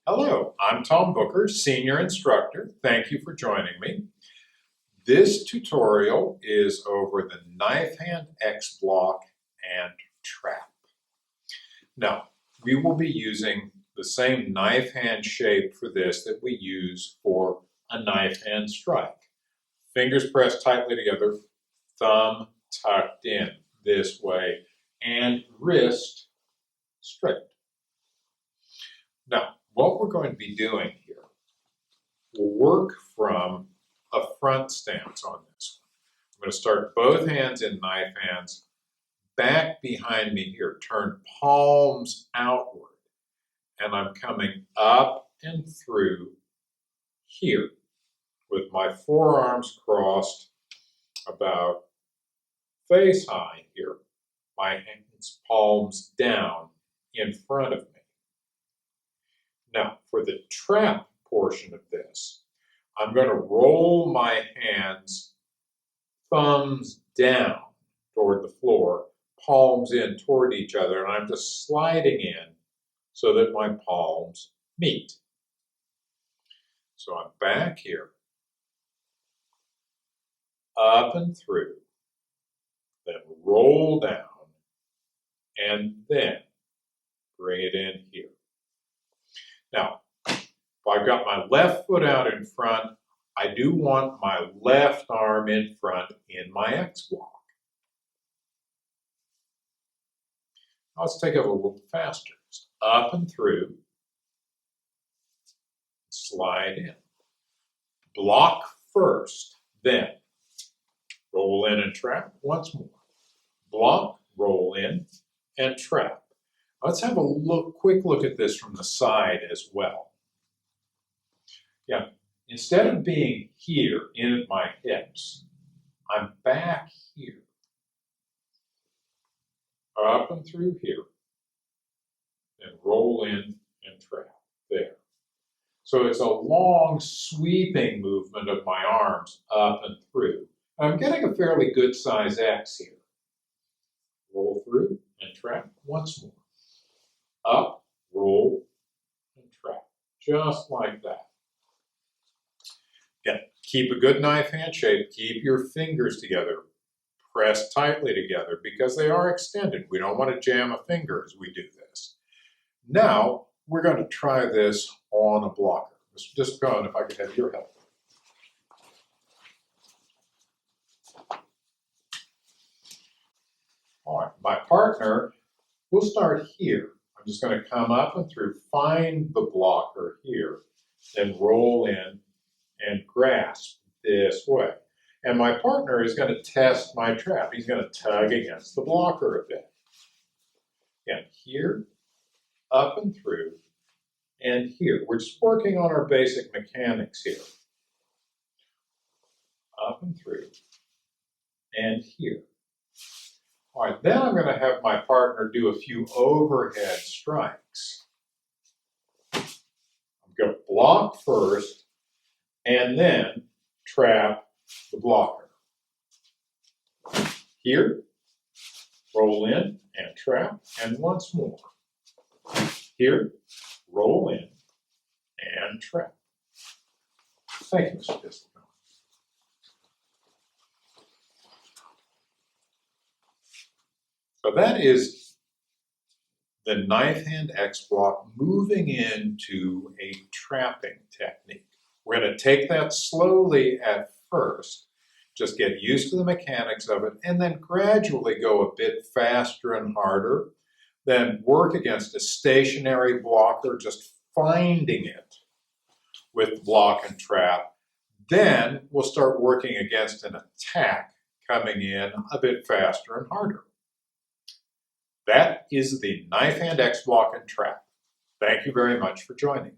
Hello, I'm Tom Booker, Senior Instructor. Thank you for joining me. This tutorial is over the Knifehand X Block and Trap. Now, we will be using the same knife hand shape for this that we use for a knife hand strike. Fingers pressed tightly together, thumb tucked in this way, and wrist straight. Now, what we're going to be doing here, we'll work from a front stance on this one. I'm going to start both hands in knife hands, back behind me here, turn palms outward, and I'm coming up and through here with my forearms crossed about face high here, my hands, palms down in front of me. Now, for the trap portion of this, I'm going to roll my hands, thumbs down toward the floor, palms in toward each other, and I'm just sliding in so that my palms meet. So I'm back here, up and through, then roll down, and then bring it in here. Now, if I've got my left foot out in front, I do want my left arm in front in my X block. Now let's take it a little faster. Up and through, slide in. Block first, then roll in and trap once more. Block, roll in, and trap. Let's have a quick look at this from the side as well. Yeah, instead of being here in at my hips, I'm back here, up and through here, and roll in and trap there. So it's a long sweeping movement of my arms up and through. I'm getting a fairly good size X here. Roll through and trap once more. Up, roll, and trap, just like that. Again, keep a good knife hand shape, keep your fingers together, press tightly together because they are extended. We don't want to jam a finger as we do this. Now, we're going to try this on a blocker. Just go on if I could have your help. All right, my partner, we'll start here. I'm just going to come up and through, find the blocker here, then roll in and grasp this way. And my partner is going to test my trap. He's going to tug against the blocker a bit. And here, up and through, and here. We're just working on our basic mechanics here. Up and through, and here. All right, then I'm going to have my partner do a few overhead strikes. I'm going to block first, and then trap the blocker. Here, roll in and trap, and once more. Here, roll in and trap. Thank you, Mr. Distel. So that is the Knifehand X Block moving into a trapping technique. We're going to take that slowly at first, just get used to the mechanics of it, and then gradually go a bit faster and harder, then work against a stationary blocker, just finding it with block and trap. Then we'll start working against an attack coming in a bit faster and harder. That is the Knifehand X Block and Trap. Thank you very much for joining me.